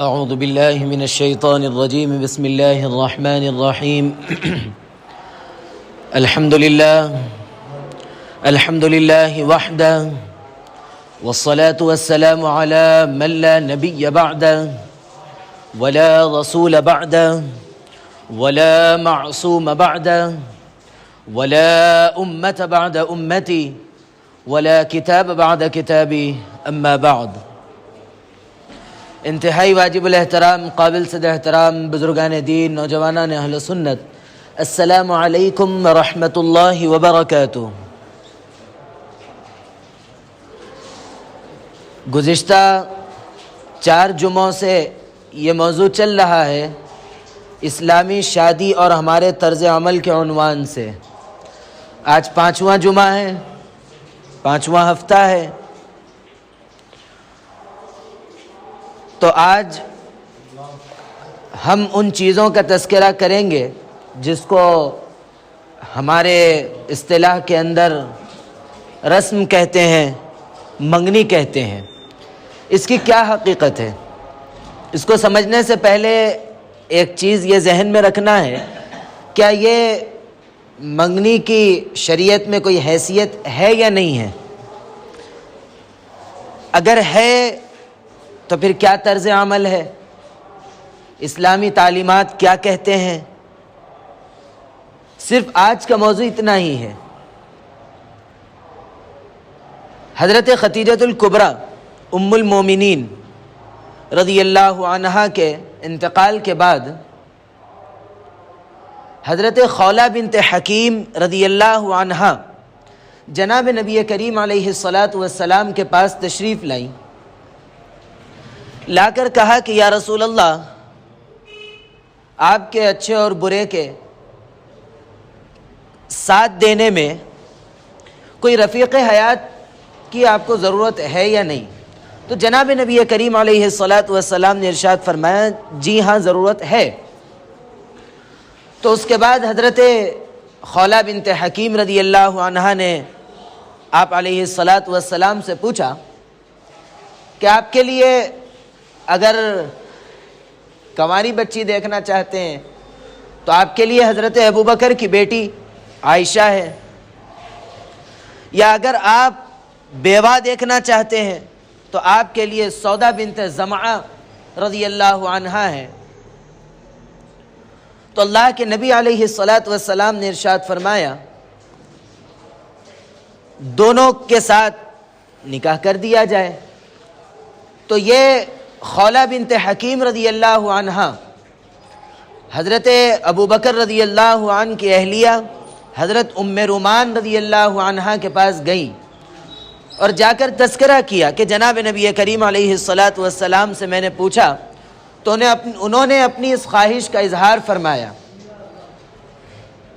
اعوذ باللہ من الشیطان الرجیم بسم اللہ الرحمن الرحیم الحمد للہ وحدہ والصلاة والسلام على من لا نبی بعدہ ولا رسول بعدہ ولا معصوم بعدہ ولا امت بعد امتی ولا کتاب بعد کتابی اما بعد۔ انتہائی واجب الاحترام، قابل صد احترام بزرگان دین، نوجوانان اہل سنت، السلام علیکم ورحمۃ اللہ وبرکاتہ۔ گزشتہ 4 جمعوں سے یہ موضوع چل رہا ہے اسلامی شادی اور ہمارے طرز عمل کے عنوان سے۔ آج 5واں جمعہ ہے، 5واں ہفتہ ہے، تو آج ہم ان چیزوں کا تذکرہ کریں گے جس کو ہمارے اصطلاح کے اندر رسم کہتے ہیں، منگنی کہتے ہیں۔ اس کی کیا حقیقت ہے؟ اس کو سمجھنے سے پہلے ایک چیز یہ ذہن میں رکھنا ہے، کیا یہ منگنی کی شریعت میں کوئی حیثیت ہے یا نہیں ہے؟ اگر ہے تو پھر کیا طرز عمل ہے؟ اسلامی تعلیمات کیا کہتے ہیں؟ صرف آج کا موضوع اتنا ہی ہے۔ حضرت خدیجۃ الکبریٰ ام المومنین رضی اللہ عنہا کے انتقال کے بعد حضرت خولہ بنت حکیم رضی اللہ عنہا جناب نبی کریم علیہ السلام کے پاس تشریف لائیں، لا کر کہا کہ یا رسول اللہ، آپ کے اچھے اور برے کے ساتھ دینے میں کوئی رفیق حیات کی آپ کو ضرورت ہے یا نہیں؟ تو جناب نبی کریم علیہ السلام نے ارشاد فرمایا جی ہاں ضرورت ہے۔ تو اس کے بعد حضرت خولہ بنت حکیم رضی اللہ عنہا نے آپ علیہ السلام سے پوچھا کہ آپ کے لیے اگر کنواری بچی دیکھنا چاہتے ہیں تو آپ کے لیے حضرت ابوبکر کی بیٹی عائشہ ہے، یا اگر آپ بیوہ دیکھنا چاہتے ہیں تو آپ کے لیے سودا بنت زمعہ رضی اللہ عنہا ہے۔ تو اللہ کے نبی علیہ السلام نے ارشاد فرمایا دونوں کے ساتھ نکاح کر دیا جائے۔ تو یہ خولہ بنت حکیم رضی اللہ عنہا حضرت ابوبکر رضی اللہ عنہ کی اہلیہ حضرت ام رومان رضی اللہ عنہا کے پاس گئیں اور جا کر تذکرہ کیا کہ جناب نبی کریم علیہ السلام سے میں نے پوچھا، تو انہوں نے اپنی اس خواہش کا اظہار فرمایا۔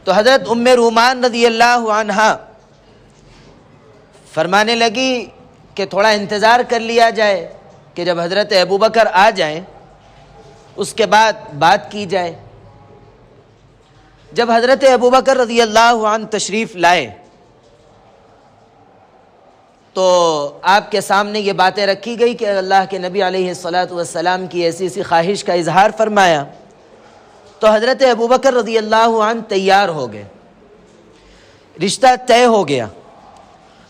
تو حضرت ام رومان رضی اللہ عنہا فرمانے لگی کہ تھوڑا انتظار کر لیا جائے کہ جب حضرت ابوبکر آ جائیں اس کے بعد بات کی جائے۔ جب حضرت ابوبکر رضی اللہ عنہ تشریف لائے تو آپ کے سامنے یہ باتیں رکھی گئی کہ اللہ کے نبی علیہ السلام کی ایسی خواہش کا اظہار فرمایا۔ تو حضرت ابوبکر رضی اللہ عنہ تیار ہو گئے، رشتہ طے ہو گیا۔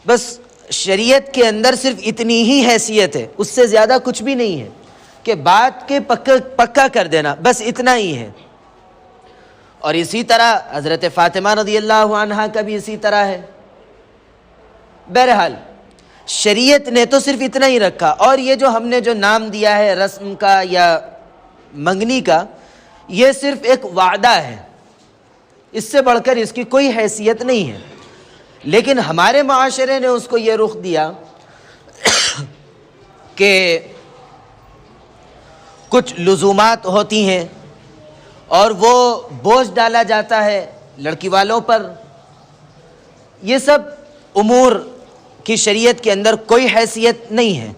بس شریعت کے اندر صرف اتنی ہی حیثیت ہے، اس سے زیادہ کچھ بھی نہیں ہے کہ بات کے پکا کر دینا، بس اتنا ہی ہے۔ اور اسی طرح حضرت فاطمہ رضی اللہ عنہا کا بھی اسی طرح ہے۔ بہرحال شریعت نے تو صرف اتنا ہی رکھا، اور یہ جو ہم نے جو نام دیا ہے رسم کا یا منگنی کا، یہ صرف ایک وعدہ ہے، اس سے بڑھ کر اس کی کوئی حیثیت نہیں ہے۔ لیکن ہمارے معاشرے نے اس کو یہ رخ دیا کہ کچھ لزومات ہوتی ہیں اور وہ بوجھ ڈالا جاتا ہے لڑکی والوں پر۔ یہ سب امور کی شریعت کے اندر کوئی حیثیت نہیں ہے۔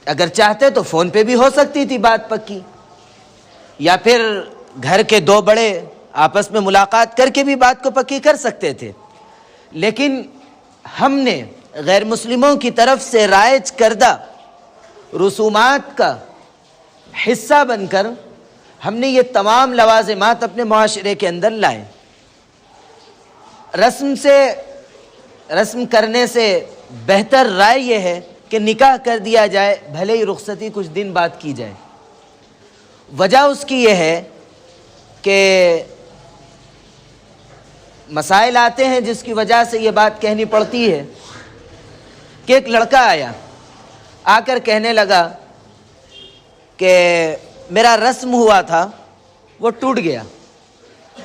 اگر چاہتے تو فون پہ بھی ہو سکتی تھی بات پکی، یا پھر گھر کے 2 بڑے آپس میں ملاقات کر کے بھی بات کو پکی کر سکتے تھے، لیکن ہم نے غیر مسلموں کی طرف سے رائج کردہ رسومات کا حصہ بن کر ہم نے یہ تمام لوازمات اپنے معاشرے کے اندر لائے۔ رسم کرنے سے بہتر رائے یہ ہے کہ نکاح کر دیا جائے، بھلے ہی رخصتی کچھ دن بعد کی جائے۔ وجہ اس کی یہ ہے کہ مسائل آتے ہیں جس کی وجہ سے یہ بات کہنی پڑتی ہے کہ ایک لڑکا آیا، آ کر کہنے لگا کہ میرا رسم ہوا تھا وہ ٹوٹ گیا،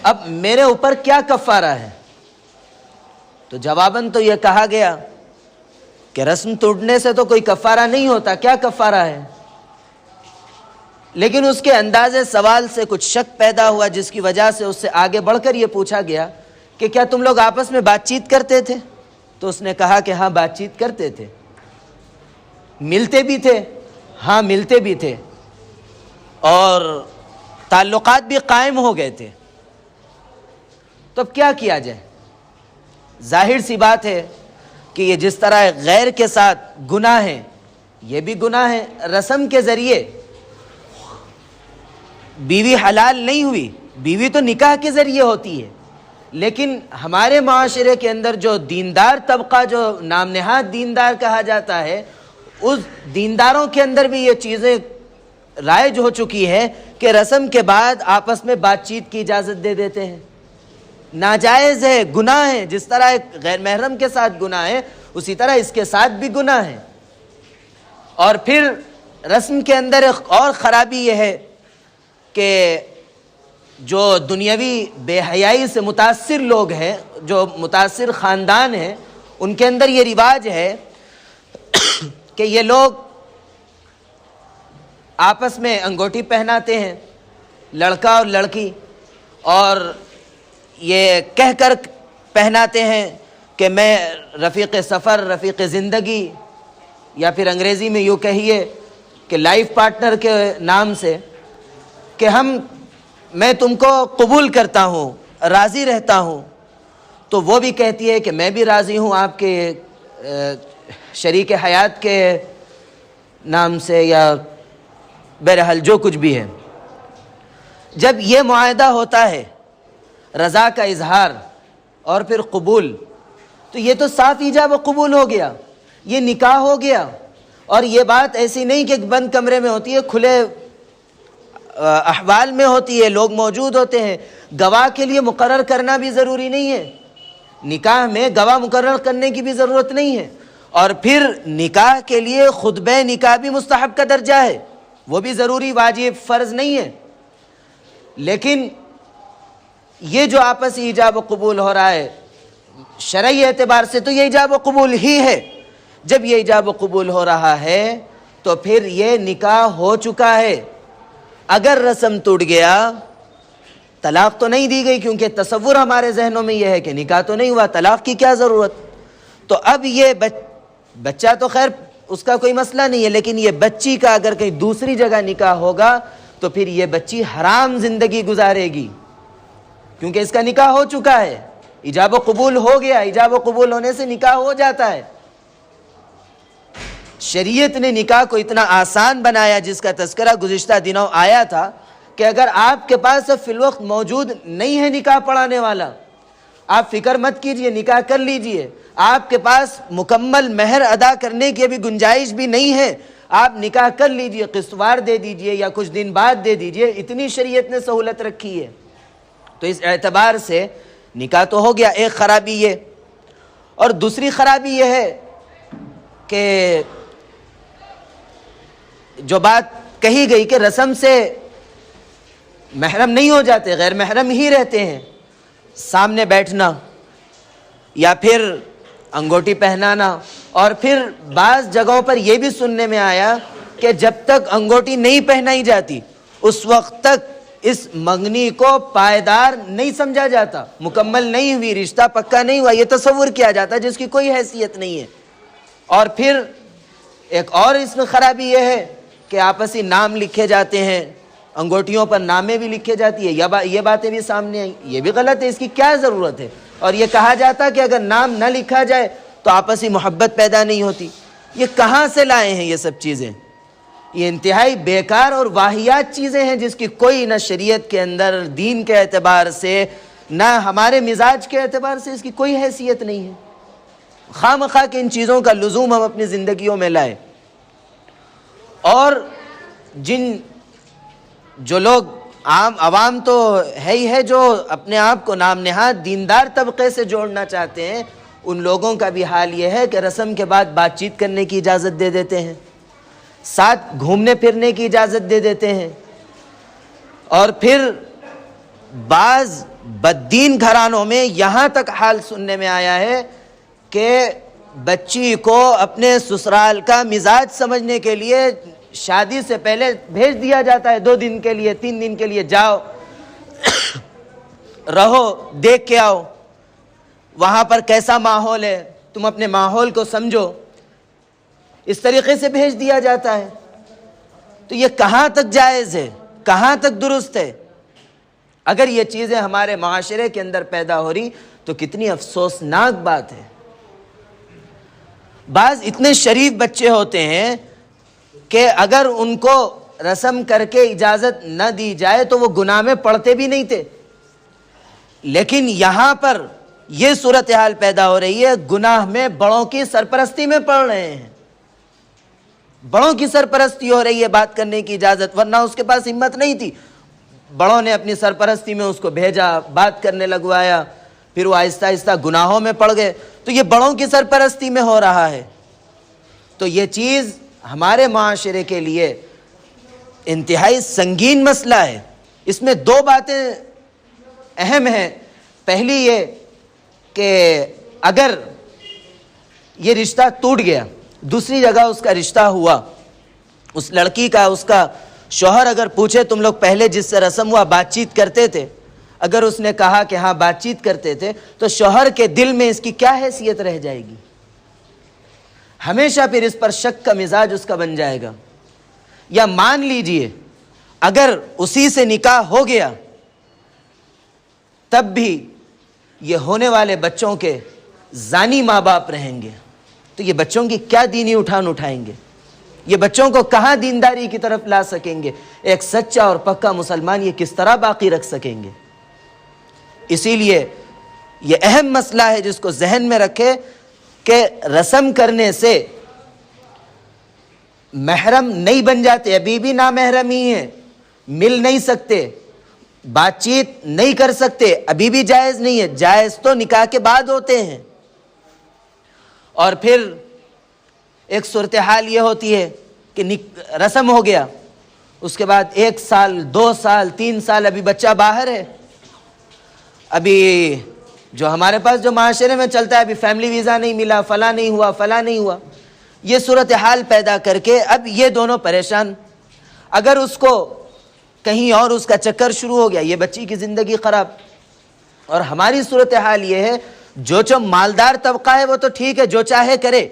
اب میرے اوپر کیا کفارہ ہے؟ تو جواباً تو یہ کہا گیا کہ رسم ٹوٹنے سے تو کوئی کفارہ نہیں ہوتا، کیا کفارہ ہے؟ لیکن اس کے انداز سوال سے کچھ شک پیدا ہوا، جس کی وجہ سے اس سے آگے بڑھ کر یہ پوچھا گیا کہ کیا تم لوگ آپس میں بات چیت کرتے تھے؟ تو اس نے کہا کہ ہاں بات چیت کرتے تھے۔ ملتے بھی تھے؟ ہاں ملتے بھی تھے، اور تعلقات بھی قائم ہو گئے تھے۔ تو اب کیا کیا جائے؟ ظاہر سی بات ہے کہ یہ جس طرح غیر کے ساتھ گناہ ہے، یہ بھی گناہ ہے۔ رسم کے ذریعے بیوی حلال نہیں ہوئی، بیوی تو نکاح کے ذریعے ہوتی ہے، لیکن ہمارے معاشرے کے اندر جو دیندار طبقہ، جو نام نہاد دیندار کہا جاتا ہے، اس دینداروں کے اندر بھی یہ چیزیں رائج ہو چکی ہے کہ رسم کے بعد آپس میں بات چیت کی اجازت دے دیتے ہیں۔ ناجائز ہے، گناہ ہے، جس طرح ایک غیر محرم کے ساتھ گناہ ہے اسی طرح اس کے ساتھ بھی گناہ ہے۔ اور پھر رسم کے اندر ایک اور خرابی یہ ہے کہ جو دنیاوی بے حیائی سے متاثر لوگ ہیں، جو متاثر خاندان ہیں، ان کے اندر یہ رواج ہے کہ یہ لوگ آپس میں انگوٹھی پہناتے ہیں، لڑکا اور لڑکی، اور یہ کہہ کر پہناتے ہیں کہ میں رفیق سفر، رفیق زندگی، یا پھر انگریزی میں یوں کہیے کہ لائف پارٹنر کے نام سے، کہ میں تم کو قبول کرتا ہوں، راضی رہتا ہوں۔ تو وہ بھی کہتی ہے کہ میں بھی راضی ہوں آپ کے شریک حیات کے نام سے، یا بہرحال جو کچھ بھی ہے۔ جب یہ معاہدہ ہوتا ہے، رضا کا اظہار اور پھر قبول، تو یہ تو صاف ایجاب و قبول ہو گیا، یہ نکاح ہو گیا۔ اور یہ بات ایسی نہیں کہ بند کمرے میں ہوتی ہے، کھلے احوال میں ہوتی ہے، لوگ موجود ہوتے ہیں۔ گواہ کے لیے مقرر کرنا بھی ضروری نہیں ہے، نکاح میں گواہ مقرر کرنے کی بھی ضرورت نہیں ہے۔ اور پھر نکاح کے لیے خطبہ نکاح بھی مستحب کا درجہ ہے، وہ بھی ضروری، واجب، فرض نہیں ہے۔ لیکن یہ جو آپسی ایجاب و قبول ہو رہا ہے، شرعی اعتبار سے تو یہ ایجاب و قبول ہی ہے۔ جب یہ ایجاب و قبول ہو رہا ہے تو پھر یہ نکاح ہو چکا ہے۔ اگر رسم ٹوٹ گیا، طلاق تو نہیں دی گئی، کیونکہ تصور ہمارے ذہنوں میں یہ ہے کہ نکاح تو نہیں ہوا، طلاق کی کیا ضرورت؟ تو اب یہ بچہ تو خیر اس کا کوئی مسئلہ نہیں ہے، لیکن یہ بچی کا اگر کہیں دوسری جگہ نکاح ہوگا تو پھر یہ بچی حرام زندگی گزارے گی، کیونکہ اس کا نکاح ہو چکا ہے، ایجاب و قبول ہو گیا۔ ایجاب و قبول ہونے سے نکاح ہو جاتا ہے۔ شریعت نے نکاح کو اتنا آسان بنایا، جس کا تذکرہ گزشتہ دنوں آیا تھا، کہ اگر آپ کے پاس اب فی الوقت موجود نہیں ہے نکاح پڑھانے والا، آپ فکر مت کیجئے، نکاح کر لیجئے۔ آپ کے پاس مکمل مہر ادا کرنے کی ابھی گنجائش بھی نہیں ہے، آپ نکاح کر لیجئے، قسطوار دے دیجئے یا کچھ دن بعد دے دیجئے، اتنی شریعت نے سہولت رکھی ہے۔ تو اس اعتبار سے نکاح تو ہو گیا۔ ایک خرابی یہ، اور دوسری خرابی یہ ہے کہ جو بات کہی گئی کہ رسم سے محرم نہیں ہو جاتے، غیر محرم ہی رہتے ہیں، سامنے بیٹھنا یا پھر انگوٹھی پہنانا، اور پھر بعض جگہوں پر یہ بھی سننے میں آیا کہ جب تک انگوٹھی نہیں پہنائی جاتی اس وقت تک اس منگنی کو پائیدار نہیں سمجھا جاتا، مکمل نہیں ہوئی، رشتہ پکا نہیں ہوا، یہ تصور کیا جاتا جس کی کوئی حیثیت نہیں ہے۔ اور پھر ایک اور اس میں خرابی یہ ہے کہ آپسی نام لکھے جاتے ہیں، انگوٹھیوں پر نامیں بھی لکھے جاتی ہے، یہ باتیں بھی سامنے آئیں، یہ بھی غلط ہے، اس کی کیا ضرورت ہے؟ اور یہ کہا جاتا کہ اگر نام نہ لکھا جائے تو آپسی محبت پیدا نہیں ہوتی۔ یہ کہاں سے لائے ہیں یہ سب چیزیں؟ یہ انتہائی بیکار اور واہیات چیزیں ہیں جس کی کوئی نہ شریعت کے اندر دین کے اعتبار سے نہ ہمارے مزاج کے اعتبار سے اس کی کوئی حیثیت نہیں ہے۔ خواہ مخواہ کہ ان چیزوں کا لزوم ہم اپنی زندگیوں میں لائیں۔ اور جو لوگ عوام تو ہے ہی ہے جو اپنے آپ کو نام نہاد دیندار طبقے سے جوڑنا چاہتے ہیں، ان لوگوں کا بھی حال یہ ہے کہ رسم کے بعد بات چیت کرنے کی اجازت دے دیتے ہیں، ساتھ گھومنے پھرنے کی اجازت دے دیتے ہیں، اور پھر بعض بددین گھرانوں میں یہاں تک حال سننے میں آیا ہے کہ بچی کو اپنے سسرال کا مزاج سمجھنے کے لیے شادی سے پہلے بھیج دیا جاتا ہے، 2 دن کے لیے 3 دن کے لیے جاؤ رہو، دیکھ کے آؤ وہاں پر کیسا ماحول ہے، تم اپنے ماحول کو سمجھو، اس طریقے سے بھیج دیا جاتا ہے۔ تو یہ کہاں تک جائز ہے، کہاں تک درست ہے؟ اگر یہ چیزیں ہمارے معاشرے کے اندر پیدا ہو رہی تو کتنی افسوسناک بات ہے۔ بعض اتنے شریف بچے ہوتے ہیں کہ اگر ان کو رسم کر کے اجازت نہ دی جائے تو وہ گناہ میں پڑتے بھی نہیں تھے، لیکن یہاں پر یہ صورتحال پیدا ہو رہی ہے، گناہ میں بڑوں کی سرپرستی میں پڑ رہے ہیں، بڑوں کی سرپرستی ہو رہی ہے بات کرنے کی اجازت، ورنہ اس کے پاس ہمت نہیں تھی، بڑوں نے اپنی سرپرستی میں اس کو بھیجا، بات کرنے لگوایا، پھر وہ آہستہ آہستہ گناہوں میں پڑ گئے۔ تو یہ بڑوں کی سرپرستی میں ہو رہا ہے۔ تو یہ چیز ہمارے معاشرے کے لیے انتہائی سنگین مسئلہ ہے۔ اس میں 2 باتیں اہم ہیں۔ پہلی یہ کہ اگر یہ رشتہ ٹوٹ گیا، دوسری جگہ اس کا رشتہ ہوا، اس لڑکی کا اس کا شوہر اگر پوچھے تم لوگ پہلے جس سے رسم ہوا بات چیت کرتے تھے، اگر اس نے کہا کہ ہاں بات چیت کرتے تھے، تو شوہر کے دل میں اس کی کیا حیثیت رہ جائے گی؟ ہمیشہ پھر اس پر شک کا مزاج اس کا بن جائے گا۔ یا مان لیجئے اگر اسی سے نکاح ہو گیا تب بھی یہ ہونے والے بچوں کے زانی ماں باپ رہیں گے، تو یہ بچوں کی کیا دینی اٹھان اٹھائیں گے؟ یہ بچوں کو کہاں دینداری کی طرف لا سکیں گے؟ ایک سچا اور پکا مسلمان یہ کس طرح باقی رکھ سکیں گے؟ اسی لیے یہ اہم مسئلہ ہے جس کو ذہن میں رکھے کہ رسم کرنے سے محرم نہیں بن جاتے، ابھی بھی نامحرم ہی ہیں، مل نہیں سکتے، بات چیت نہیں کر سکتے، ابھی بھی جائز نہیں ہے، جائز تو نکاح کے بعد ہوتے ہیں۔ اور پھر ایک صورتحال یہ ہوتی ہے کہ رسم ہو گیا، اس کے بعد 1 سال 2 سال 3 سال ابھی بچہ باہر ہے، ابھی جو ہمارے پاس جو معاشرے میں چلتا ہے ابھی فیملی ویزا نہیں ملا، فلاں نہیں ہوا، فلاں نہیں ہوا، یہ صورتحال پیدا کر کے اب یہ دونوں پریشان۔ اگر اس کو کہیں اور اس کا چکر شروع ہو گیا، یہ بچی کی زندگی خراب۔ اور ہماری صورتحال یہ ہے جو مالدار طبقہ ہے وہ تو ٹھیک ہے، جو چاہے کرے،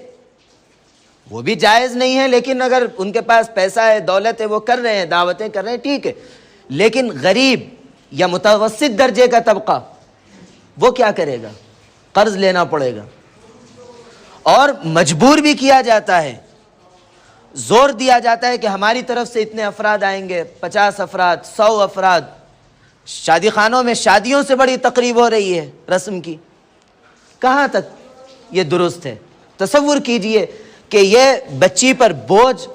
وہ بھی جائز نہیں ہے، لیکن اگر ان کے پاس پیسہ ہے، دولت ہے، وہ کر رہے ہیں، دعوتیں کر رہے ہیں، ٹھیک ہے۔ لیکن غریب یا متوسط درجے کا طبقہ وہ کیا کرے گا؟ قرض لینا پڑے گا، اور مجبور بھی کیا جاتا ہے، زور دیا جاتا ہے کہ ہماری طرف سے اتنے افراد آئیں گے، 50 افراد 100 افراد۔ شادی خانوں میں شادیوں سے بڑی تقریب ہو رہی ہے رسم کی۔ کہاں تک یہ درست ہے؟ تصور کیجئے کہ یہ بچی پر بوجھ،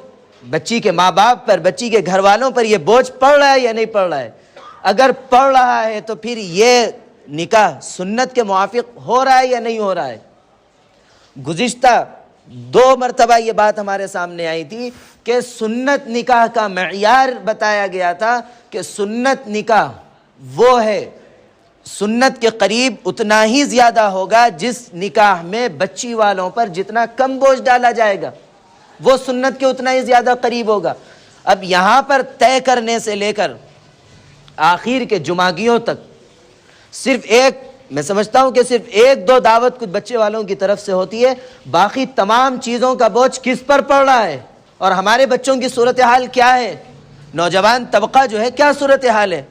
بچی کے ماں باپ پر، بچی کے گھر والوں پر یہ بوجھ پڑ رہا ہے یا نہیں پڑ رہا ہے؟ اگر پڑ رہا ہے تو پھر یہ نکاح سنت کے موافق ہو رہا ہے یا نہیں ہو رہا ہے؟ گزشتہ 2 مرتبہ یہ بات ہمارے سامنے آئی تھی کہ سنت نکاح کا معیار بتایا گیا تھا کہ سنت نکاح وہ ہے، سنت کے قریب اتنا ہی زیادہ ہوگا جس نکاح میں بچی والوں پر جتنا کم بوجھ ڈالا جائے گا وہ سنت کے اتنا ہی زیادہ قریب ہوگا۔ اب یہاں پر طے کرنے سے لے کر آخر کے جمعگیوں تک صرف میں سمجھتا ہوں کہ صرف 1-2 دعوت کچھ بچے والوں کی طرف سے ہوتی ہے، باقی تمام چیزوں کا بوجھ کس پر پڑ رہا ہے؟ اور ہمارے بچوں کی صورتحال کیا ہے؟ نوجوان طبقہ جو ہے کیا صورتحال ہے؟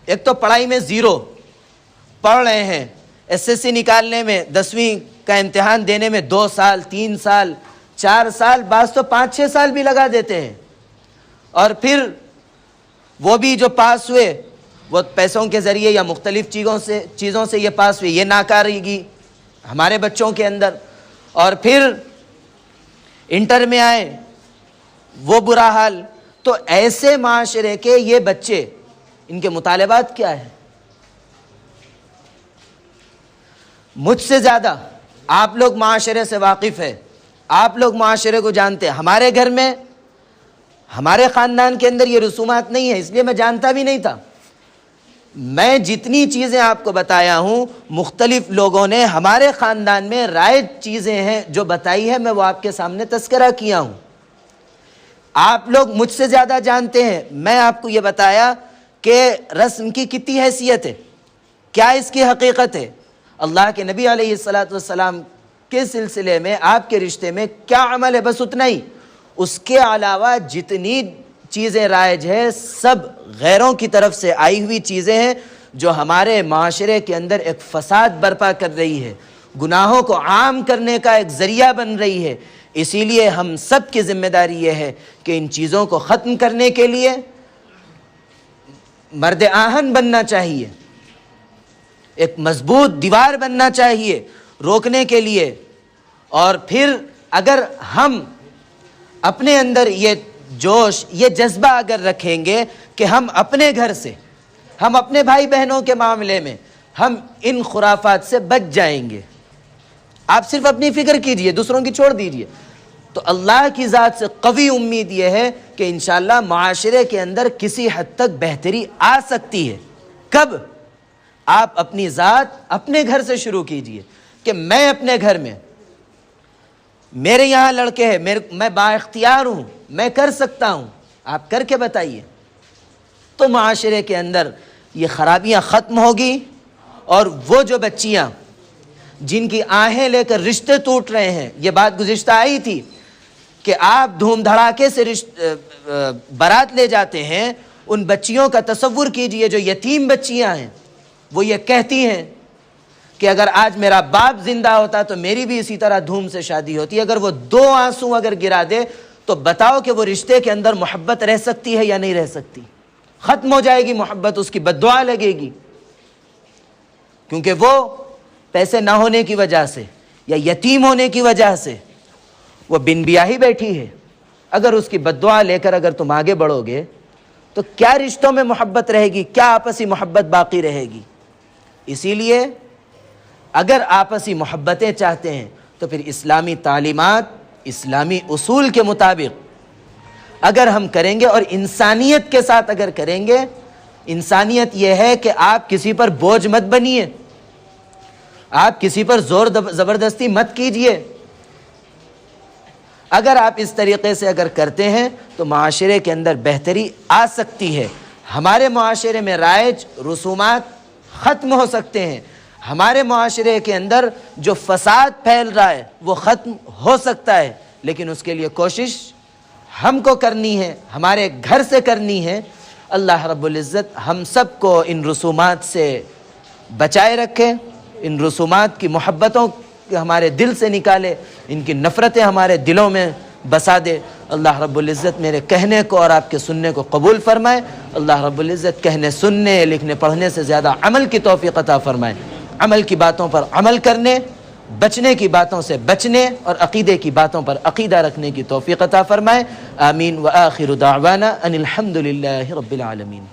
ایک تو پڑھائی میں 0 پڑھ رہے ہیں، SSC نکالنے میں 10ویں کا امتحان دینے میں 2 سال 3 سال 4 سال، بعض تو 5-6 سال بھی لگا دیتے ہیں، اور پھر وہ بھی جو پاس ہوئے وہ پیسوں کے ذریعے یا مختلف چیزوں سے یہ پاس ہوئے، یہ ناکارگی ہمارے بچوں کے اندر، اور پھر انٹر میں آئے وہ برا حال۔ تو ایسے معاشرے کے یہ بچے، ان کے مطالبات کیا ہیں؟ مجھ سے زیادہ آپ لوگ معاشرے سے واقف ہیں، آپ لوگ معاشرے کو جانتے ہیں۔ ہمارے گھر میں، ہمارے خاندان کے اندر یہ رسومات نہیں ہے، اس لیے میں جانتا بھی نہیں تھا۔ میں جتنی چیزیں آپ کو بتایا ہوں، مختلف لوگوں نے ہمارے خاندان میں رائج چیزیں ہیں جو بتائی ہے، میں وہ آپ کے سامنے تذکرہ کیا ہوں۔ آپ لوگ مجھ سے زیادہ جانتے ہیں۔ میں آپ کو یہ بتایا کہ رسم کی کتنی حیثیت ہے، کیا اس کی حقیقت ہے، اللہ کے نبی علیہ السلام کے سلسلے میں، آپ کے رشتے میں کیا عمل ہے، بس اتنا ہی۔ اس کے علاوہ جتنی چیزیں رائج ہے سب غیروں کی طرف سے آئی ہوئی چیزیں ہیں جو ہمارے معاشرے کے اندر ایک فساد برپا کر رہی ہے، گناہوں کو عام کرنے کا ایک ذریعہ بن رہی ہے۔ اسی لیے ہم سب کی ذمہ داری یہ ہے کہ ان چیزوں کو ختم کرنے کے لیے مرد آہن بننا چاہیے، ایک مضبوط دیوار بننا چاہیے روکنے کے لیے۔ اور پھر اگر ہم اپنے اندر یہ جوش، یہ جذبہ اگر رکھیں گے کہ ہم اپنے گھر سے، ہم اپنے بھائی بہنوں کے معاملے میں ہم ان خرافات سے بچ جائیں گے، آپ صرف اپنی فکر کیجئے، دوسروں کی چھوڑ دیجئے، تو اللہ کی ذات سے قوی امید یہ ہے کہ انشاءاللہ معاشرے کے اندر کسی حد تک بہتری آ سکتی ہے۔ کب؟ آپ اپنی ذات اپنے گھر سے شروع کیجئے کہ میں اپنے گھر میں، میرے یہاں لڑکے ہیں، میں با اختیار ہوں، میں کر سکتا ہوں، آپ کر کے بتائیے، تو معاشرے کے اندر یہ خرابیاں ختم ہوگی۔ اور وہ جو بچیاں جن کی آہیں لے کر رشتے ٹوٹ رہے ہیں، یہ بات گزشتہ آئی تھی کہ آپ دھوم دھڑاکے سے بارات لے جاتے ہیں، ان بچیوں کا تصور کیجئے جو یتیم بچیاں ہیں، وہ یہ کہتی ہیں کہ اگر آج میرا باپ زندہ ہوتا تو میری بھی اسی طرح دھوم سے شادی ہوتی۔ اگر وہ 2 آنسو اگر گرا دے تو بتاؤ کہ وہ رشتے کے اندر محبت رہ سکتی ہے یا نہیں رہ سکتی؟ ختم ہو جائے گی محبت، اس کی بددعا لگے گی، کیونکہ وہ پیسے نہ ہونے کی وجہ سے یا یتیم ہونے کی وجہ سے وہ بن بیاہی بیٹھی ہے۔ اگر اس کی بددعا لے کر اگر تم آگے بڑھو گے تو کیا رشتوں میں محبت رہے گی، کیا آپسی محبت باقی رہے گی؟ اسی لیے اگر آپسی محبتیں چاہتے ہیں تو پھر اسلامی تعلیمات، اسلامی اصول کے مطابق اگر ہم کریں گے اور انسانیت کے ساتھ اگر کریں گے، انسانیت یہ ہے کہ آپ کسی پر بوجھ مت بنیے، آپ کسی پر زور زبردستی مت کیجئے۔ اگر آپ اس طریقے سے اگر کرتے ہیں تو معاشرے کے اندر بہتری آ سکتی ہے، ہمارے معاشرے میں رائج رسومات ختم ہو سکتے ہیں، ہمارے معاشرے کے اندر جو فساد پھیل رہا ہے وہ ختم ہو سکتا ہے، لیکن اس کے لیے کوشش ہم کو کرنی ہے، ہمارے گھر سے کرنی ہے۔ اللہ رب العزت ہم سب کو ان رسومات سے بچائے رکھے، ان رسومات کی محبتوں ہمارے دل سے نکالے، ان کی نفرتیں ہمارے دلوں میں بسا دے۔ اللہ رب العزت میرے کہنے کو اور آپ کے سننے کو قبول فرمائے۔ اللہ رب العزت کہنے، سننے، لکھنے، پڑھنے سے زیادہ عمل کی توفیق عطا فرمائے، عمل کی باتوں پر عمل کرنے، بچنے کی باتوں سے بچنے اور عقیدے کی باتوں پر عقیدہ رکھنے کی توفیق عطا فرمائے۔ آمین۔ وآخر دعوانا ان الحمد للہ رب العالمین۔